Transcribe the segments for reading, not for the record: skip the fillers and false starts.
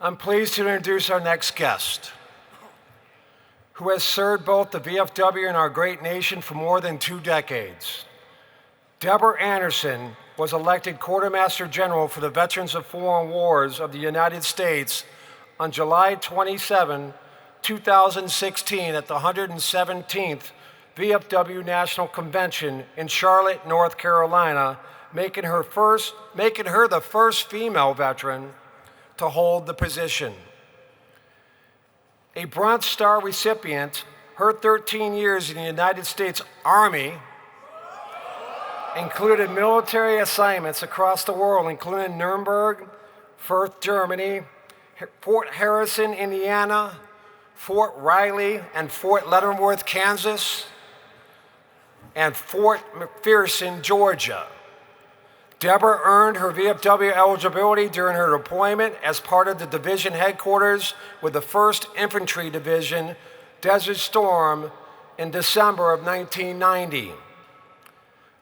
I'm pleased to introduce our next guest, who has served both the VFW and our great nation for more than 2 decades. Debra Anderson was elected Quartermaster General for the Veterans of Foreign Wars of the United States on July 27, 2016 at the 117th VFW National Convention in Charlotte, North Carolina, making her the first female veteran to hold the position. A Bronze Star recipient, her 13 years in the United States Army included military assignments across the world, including Nuremberg, Fürth, Germany, Fort Harrison, Indiana, Fort Riley and Fort Leavenworth, Kansas, and Fort McPherson, Georgia. Debra earned her VFW eligibility during her deployment as part of the division headquarters with the 1st Infantry Division, Desert Storm, in December of 1990.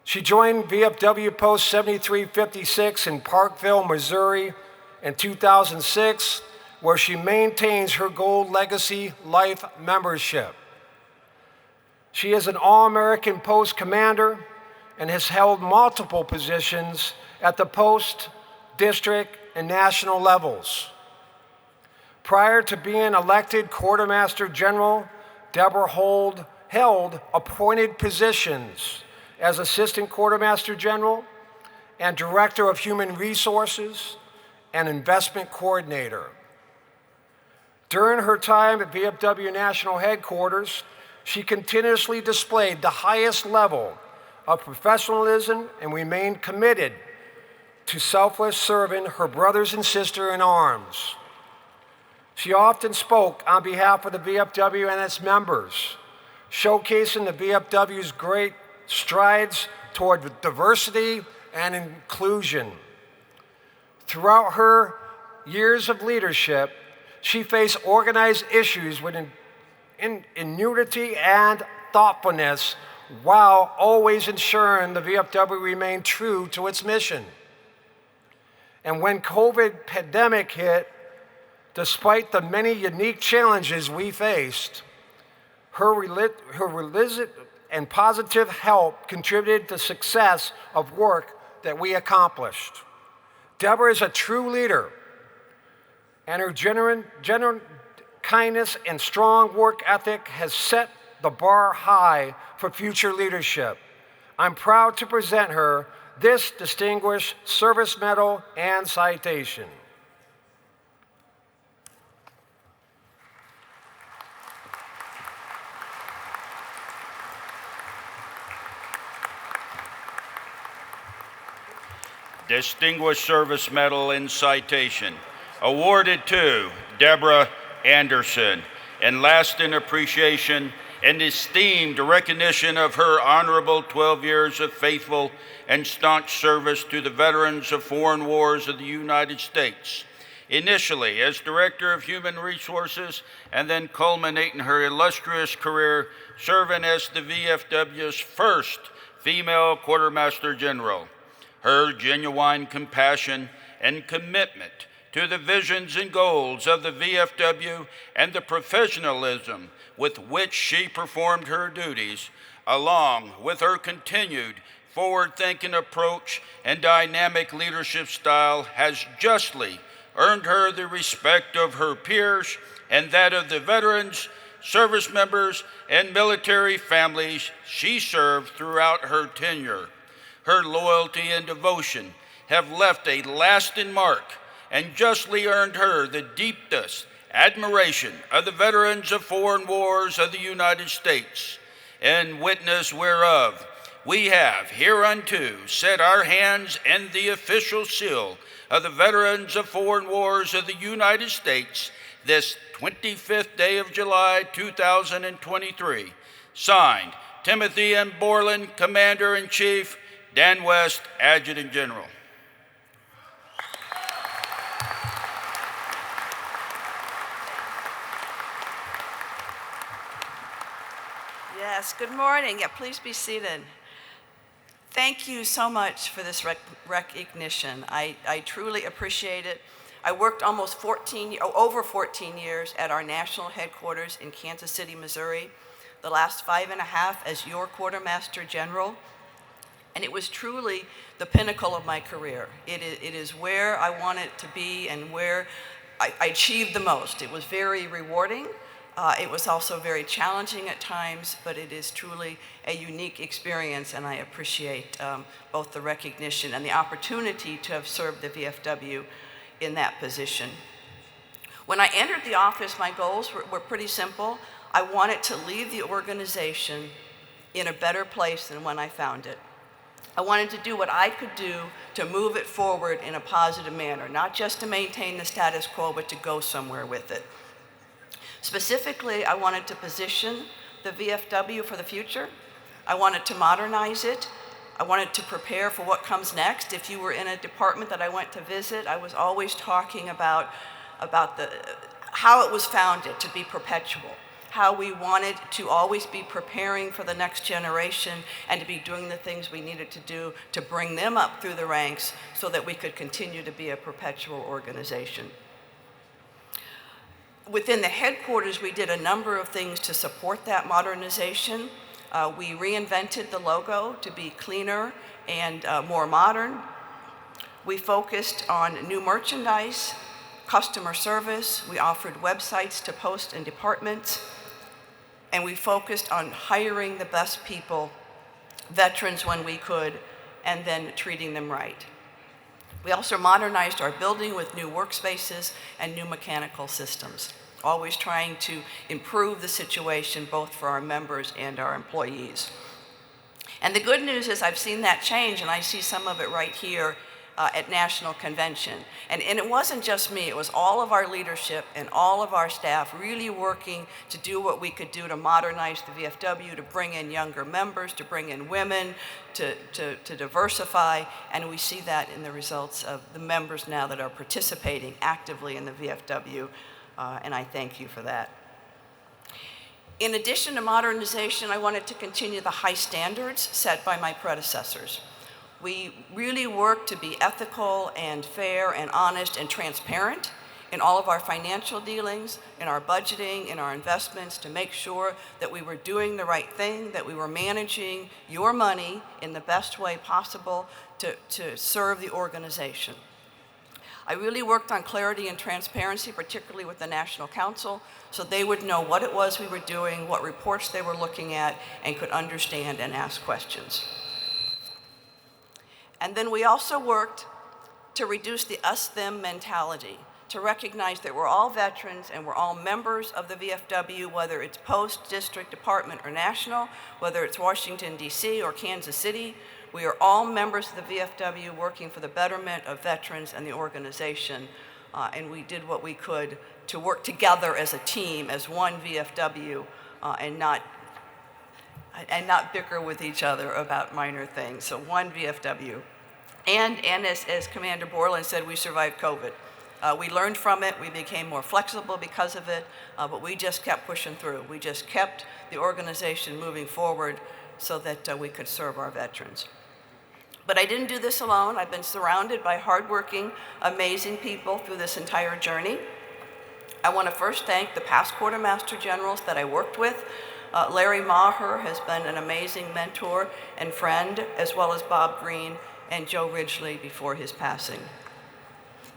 She joined VFW Post 7356 in Parkville, Missouri in 2006, where she maintains her Gold Legacy Life membership. She is an All-American Post Commander and has held multiple positions at the post, district, and national levels. Prior to being elected Quartermaster General, Debra held appointed positions as Assistant Quartermaster General and Director of Human Resources and Investment Coordinator. During her time at VFW National Headquarters, she continuously displayed the highest level of professionalism and remained committed to selfless serving her brothers and sisters in arms. She often spoke on behalf of the VFW and its members, showcasing the VFW's great strides toward diversity and inclusion. Throughout her years of leadership, she faced organized issues with ingenuity and thoughtfulness, while always ensuring the VFW remained true to its mission. And when COVID pandemic hit, despite the many unique challenges we faced, her religious and positive help contributed to the success of work that we accomplished. Debra is a true leader, and her genuine kindness and strong work ethic has set the bar high for future leadership. I'm proud to present her this Distinguished Service Medal and citation. Distinguished Service Medal and citation, awarded to Debra Anderson, in lasting appreciation and esteemed recognition of her honorable 12 years of faithful and staunch service to the veterans of foreign wars of the United States, initially as Director of Human Resources and then culminating her illustrious career serving as the VFW's first female Quartermaster General. Her genuine compassion and commitment to the visions and goals of the VFW and the professionalism with which she performed her duties, along with her continued forward-thinking approach and dynamic leadership style, has justly earned her the respect of her peers and that of the veterans, service members, and military families she served throughout her tenure. Her loyalty and devotion have left a lasting mark and justly earned her the deepest admiration of the veterans of foreign wars of the United States, in witness whereof we have hereunto set our hands and the official seal of the veterans of foreign wars of the United States this 25th day of July 2023. Signed, Timothy M. Borland, Commander-in-Chief, Dan West, Adjutant General. Yes, good morning. Yeah, please be seated. Thank you so much for this recognition. I truly appreciate it. I worked over 14 years at our national headquarters in Kansas City, Missouri, the last 5.5 as your Quartermaster General. And it was truly the pinnacle of my career. It is where I wanted to be and where I achieved the most. It was very rewarding. It was also very challenging at times, but it is truly a unique experience, and I appreciate both the recognition and the opportunity to have served the VFW in that position. When I entered the office, my goals were pretty simple. I wanted to leave the organization in a better place than when I found it. I wanted to do what I could do to move it forward in a positive manner, not just to maintain the status quo, but to go somewhere with it. Specifically, I wanted to position the VFW for the future. I wanted to modernize it. I wanted to prepare for what comes next. If you were in a department that I went to visit, I was always talking about how it was founded to be perpetual, how we wanted to always be preparing for the next generation and to be doing the things we needed to do to bring them up through the ranks so that we could continue to be a perpetual organization. Within the headquarters, we did a number of things to support that modernization. We reinvented the logo to be cleaner and more modern. We focused on new merchandise, customer service. We offered websites to post and departments. And we focused on hiring the best people, veterans when we could, and then treating them right. We also modernized our building with new workspaces and new mechanical systems, always trying to improve the situation both for our members and our employees. And the good news is I've seen that change, and I see some of it right here at National Convention. And it wasn't just me, it was all of our leadership and all of our staff really working to do what we could do to modernize the VFW, to bring in younger members, to bring in women, to diversify, and we see that in the results of the members now that are participating actively in the VFW, and I thank you for that. In addition to modernization, I wanted to continue the high standards set by my predecessors. We really worked to be ethical and fair and honest and transparent in all of our financial dealings, in our budgeting, in our investments, to make sure that we were doing the right thing, that we were managing your money in the best way possible to serve the organization. I really worked on clarity and transparency, particularly with the National Council, so they would know what it was we were doing, what reports they were looking at, and could understand and ask questions. And then we also worked to reduce the us-them mentality, to recognize that we're all veterans and we're all members of the VFW, whether it's post, district, department, or national, whether it's Washington, D.C. or Kansas City. We are all members of the VFW working for the betterment of veterans and the organization, and we did what we could to work together as a team, as one VFW, and not bicker with each other about minor things. So one VFW. And as Commander Borland said, we survived COVID. We learned from it, we became more flexible because of it, but we just kept pushing through. We just kept the organization moving forward so that we could serve our veterans. But I didn't do this alone. I've been surrounded by hardworking, amazing people through this entire journey. I want to first thank the past Quartermaster Generals that I worked with. Larry Maher has been an amazing mentor and friend, as well as Bob Green and Joe Ridgely before his passing.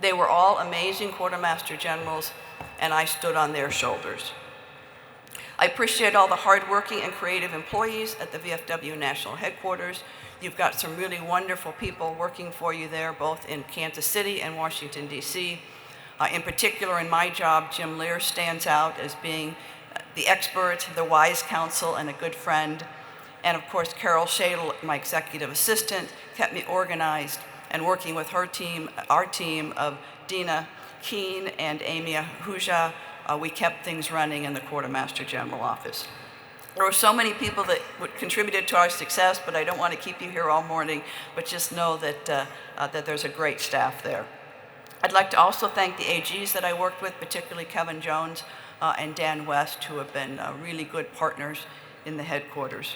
They were all amazing Quartermaster Generals, and I stood on their shoulders. I appreciate all the hardworking and creative employees at the VFW National Headquarters. You've got some really wonderful people working for you there, both in Kansas City and Washington, D.C. In particular, in my job, Jim Lear stands out as being the expert, the wise counsel, and a good friend. And of course, Carol Shadle, my executive assistant, kept me organized, and working with her team, our team of Dina Keene and Amy Ahuja, we kept things running in the Quartermaster General office. There were so many people that contributed to our success, but I don't want to keep you here all morning, but just know that, that there's a great staff there. I'd like to also thank the AGs that I worked with, particularly Kevin Jones and Dan West, who have been really good partners in the headquarters.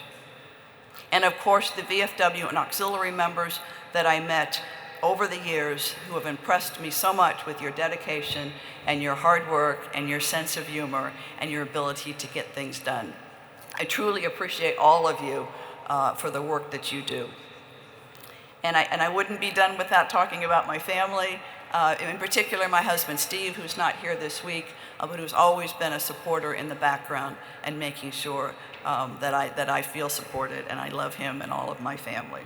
And of course, the VFW and auxiliary members that I met over the years who have impressed me so much with your dedication and your hard work and your sense of humor and your ability to get things done. I truly appreciate all of you for the work that you do. And I wouldn't be done without talking about my family, in particular my husband Steve, who's not here this week, but who's always been a supporter in the background and making sure that I feel supported, and I love him and all of my family.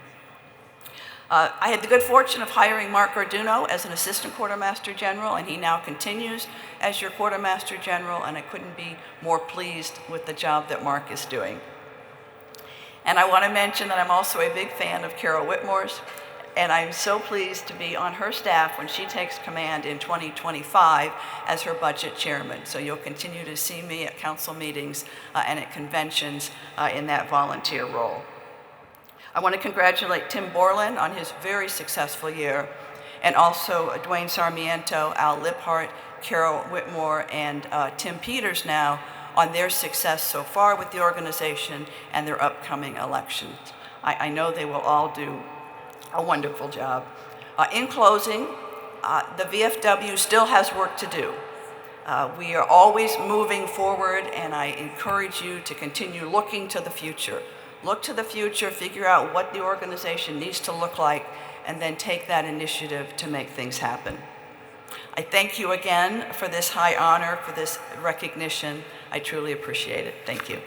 I had the good fortune of hiring Mark Arduino as an Assistant Quartermaster General, and he now continues as your Quartermaster General, and I couldn't be more pleased with the job that Mark is doing. And I want to mention that I'm also a big fan of Carol Whitmore's, and I'm so pleased to be on her staff when she takes command in 2025 as her budget chairman. So you'll continue to see me at council meetings and at conventions in that volunteer role. I want to congratulate Tim Borland on his very successful year, and also Dwayne Sarmiento, Al Liphart, Carol Whitmore, and Tim Peters now on their success so far with the organization and their upcoming elections. I know they will all do a wonderful job. In closing, the VFW still has work to do. We are always moving forward, and I encourage you to continue looking to the future. Look to the future, figure out what the organization needs to look like, and then take that initiative to make things happen. I thank you again for this high honor, for this recognition. I truly appreciate it. Thank you.